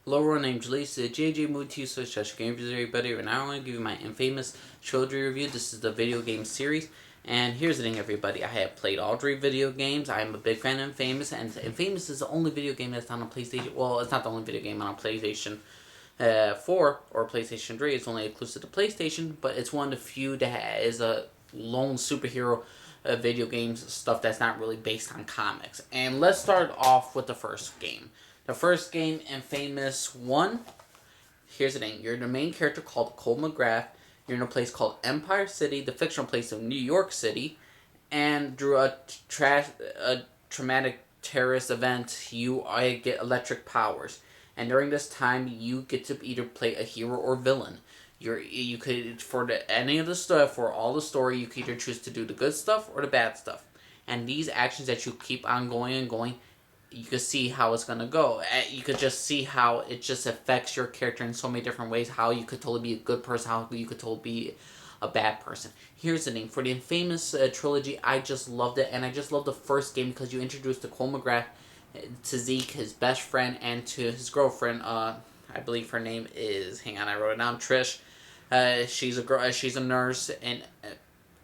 Hello everyone, named Lisa, JJ Muti, such game reviews everybody. Right now I'm going to give you my infamous trilogy review. This is the video game series. And here's the thing, everybody. I have played all three video games. I'm a big fan of Infamous, and Infamous is the only video game that's not on PlayStation. Well, it's not the only video game on PlayStation 4 or PlayStation 3. It's only exclusive to PlayStation, but it's one of the few that is a lone superhero video games stuff that's not really based on comics. And let's start off with the first game. The first game, Infamous 1. Here's the thing. You're the main character called Cole McGrath. You're in a place called Empire City, the fictional place of New York City. And through a traumatic terrorist event, you get electric powers. And during this time, you get to either play a hero or villain. You could, for any of the stuff, for all the story, you could either choose to do the good stuff or the bad stuff. And these actions that you keep on going and going, you could see how it's gonna go. You could just see how it just affects your character in so many different ways. How you could totally be a good person, how you could totally be a bad person. Here's the thing: for the Infamous trilogy, I just loved it, and I just loved the first game because you introduced to Cole McGrath, to Zeke, his best friend, and to his girlfriend. I believe her name is. Hang on, I wrote it down. Trish. She's a girl. She's a nurse in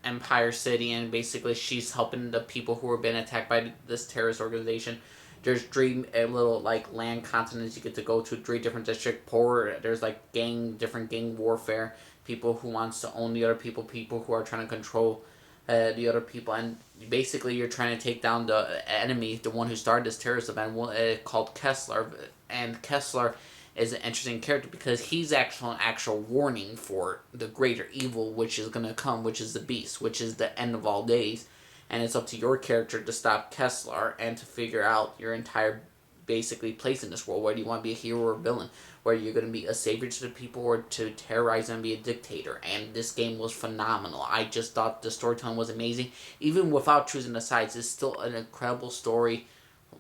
Empire City, and basically she's helping the people who are being attacked by this terrorist organization. There's three little like land continents you get to go to, three different districts. Poor, there's like different gang warfare. People who wants to own the other people, people who are trying to control the other people, and basically you're trying to take down the enemy, the one who started this terrorist event, called Kessler. And Kessler is an interesting character because he's actually an actual warning for the greater evil which is gonna come, which is the Beast, which is the end of all days. And it's up to your character to stop Kessler and to figure out your entire basically place in this world. Whether you want to be a hero or a villain, whether you're going to be a savior to the people or to terrorize and be a dictator. And this game was phenomenal. I just thought the storytelling was amazing. Even without choosing the sides, it's still an incredible story,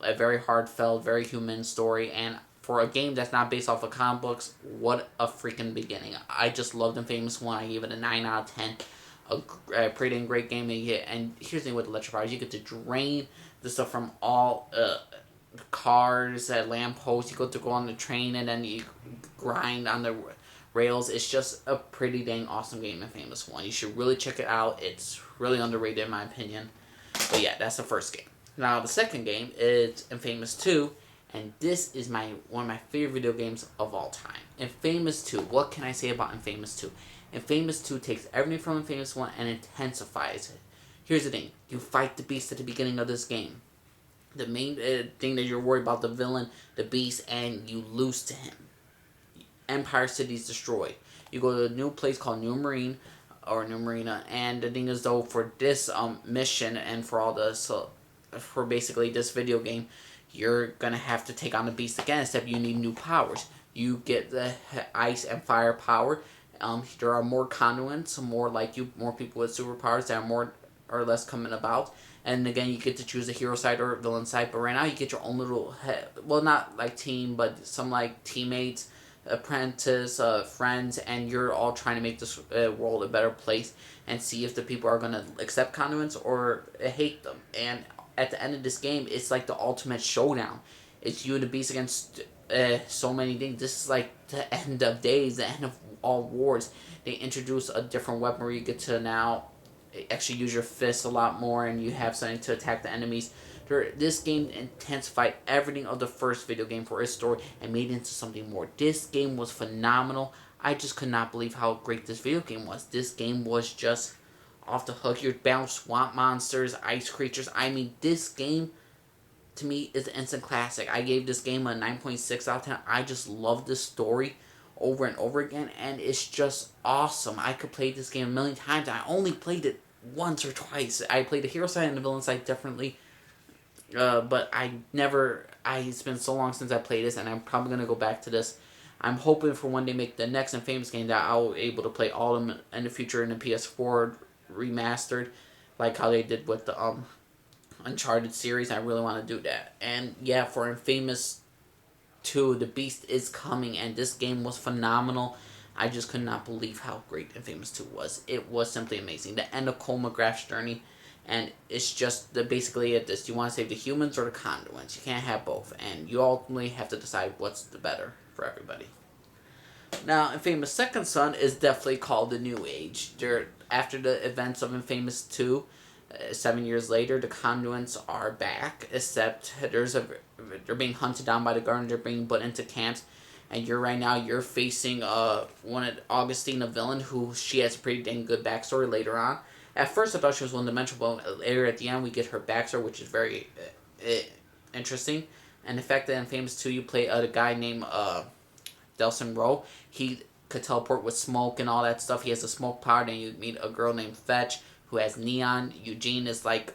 a very heartfelt, very human story. And for a game that's not based off of comic books, what a freaking beginning. I just loved Infamous 1. I gave it a 9 out of 10. A pretty and great game. And here's the thing with electrifiers: you get to drain the stuff from all cars, lampposts. You get to go on the train and then you grind on the rails. It's just a pretty dang awesome game, Infamous 1. You should really check it out. It's really underrated in my opinion. But yeah, that's the first game. Now the second game is Infamous 2. And this is one of my favorite video games of all time. Infamous 2. What can I say about Infamous 2? Infamous 2 takes everything from Infamous 1 and intensifies it. Here's the thing. You fight the Beast at the beginning of this game. The main thing that you're worried about, the villain, the Beast, and you lose to him. Empire City is destroyed. You go to a new place called New Marine, or New Marina, and the thing is though, for this mission and for all this, for basically this video game, you're gonna have to take on the Beast again, except you need new powers. You get the ice and fire power. There are more conduits, more people with superpowers that are more or less coming about. And again, you get to choose a hero side or villain side. But right now, you get your own little, well, not like team, but some like teammates, apprentice, friends, and you're all trying to make this world a better place and see if the people are gonna accept conduits or hate them. And at the end of this game, it's like the ultimate showdown. It's you and the Beast against so many things. This is like the end of days, the end of all wars. They introduce a different weapon where you get to now actually use your fists a lot more, and you have something to attack the enemies. This game intensified everything of the first video game for its story and made it into something more. This game was phenomenal. I just could not believe how great this video game was. This game was just off the hook. You battle swamp monsters, ice creatures. I mean, this game to me is an instant classic. I gave this game a 9.6 out of 10. I just love this story over and over again, and it's just awesome. I could play this game a million times. I only played it once or twice. I played the hero side and the villain side differently, but it's been so long since I played this, and I'm probably going to go back to this. I'm hoping for one day make the next Infamous game that I'll be able to play all of them in the future in the PS4 remastered, like how they did with the Uncharted series. I really want to do that. And yeah, for Infamous 2, the Beast is coming, and this game was phenomenal. I just could not believe how great Infamous 2 was. It was simply amazing. The end of Cole McGrath's journey And it's just basically at this: do you want to save the humans or the conduits? You can't have both, and you ultimately have to decide what's the better for everybody. Now, Infamous Second Son is definitely called the New Age. After the events of Infamous 2, 7 years later, the conduits are back, except they're being hunted down by the Guardians, they're being put into camps, and you're facing Augustine, a villain, who she has a pretty dang good backstory later on. At first, I thought she was one-dimensional, but later at the end, we get her backstory, which is very interesting. And the fact that in Infamous 2, you play a guy named Delson Rowe. He could teleport with smoke and all that stuff. He has a smoke power. Then you meet a girl named Fetch who has neon. Eugene is like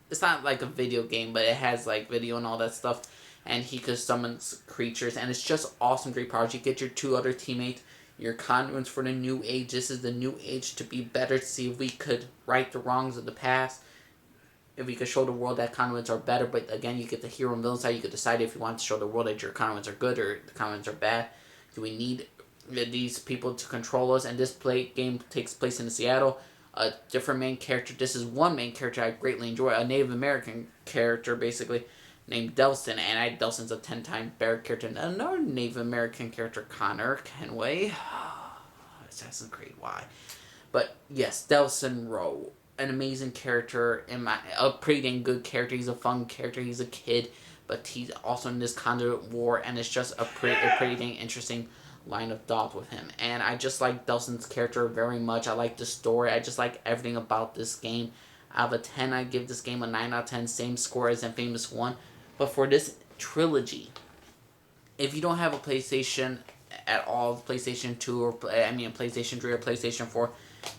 it's not like a video game, but it has like video and all that stuff. And he could summon creatures, and it's just awesome, great powers. You get your two other teammates, your conduits for the New Age. This is the New Age to be better, to see if we could right the wrongs of the past. If we could show the world that conduits are better, but again, you get the hero and villain side. You could decide if you want to show the world that your conduits are good or the conduits are bad. Do we need these people to control us? And this game takes place in Seattle. A different main character. This is one main character I greatly enjoy. A Native American character, basically, named Delson. And Delson's a 10-time better character. And another Native American character, Connor Kenway. Assassin's Creed, why? But yes, Delson Rowe. An amazing character, a pretty dang good character. He's a fun character. He's a kid, but he's also in this conduit war, and it's just a pretty dang interesting line of thought with him. And I just like Delson's character very much. I like the story. I just like everything about this game. Out of a 10, I give this game a 9 out of 10, same score as Infamous 1. But for this trilogy, if you don't have a PlayStation at all, PlayStation 2 or PlayStation 3 or PlayStation 4,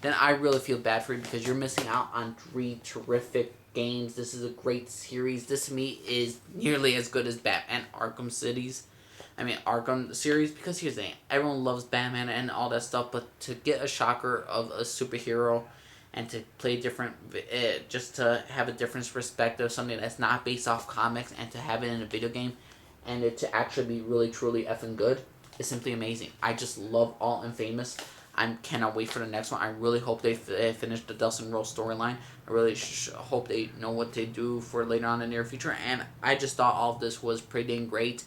then I really feel bad for you, because you're missing out on 3 terrific games. This is a great series. This to me is nearly as good as Batman Arkham Arkham series, because here's the thing: everyone loves Batman and all that stuff, but to get a shocker of a superhero and to play different, just to have a different perspective, something that's not based off comics, and to have it in a video game, and it to actually be really truly effing good, is simply amazing. I just love all Infamous. I cannot wait for the next one. I really hope they finish the Delson Rowe storyline. I really hope they know what they do for later on in the near future. And I just thought all of this was pretty dang great.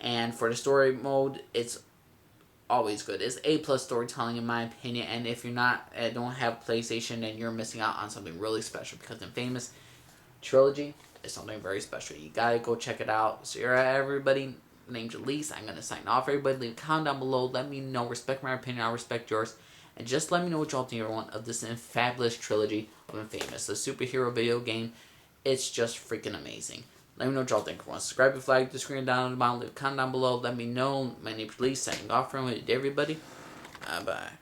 And for the story mode, it's always good. It's A+ storytelling in my opinion. And if you're not, don't have PlayStation, then you're missing out on something really special, because Infamous Trilogy is something very special. You gotta go check it out. So you're everybody. Name's Elise. I'm going to sign off. Everybody, leave a comment down below. Let me know. Respect my opinion. I'll respect yours. And just let me know what y'all think, everyone, of this fabulous trilogy of Infamous, the superhero video game. It's just freaking amazing. Let me know what y'all think, everyone. Subscribe, flag the screen down at the bottom. Leave a comment down below. Let me know. My name's Elise. Signing off from everybody. Bye.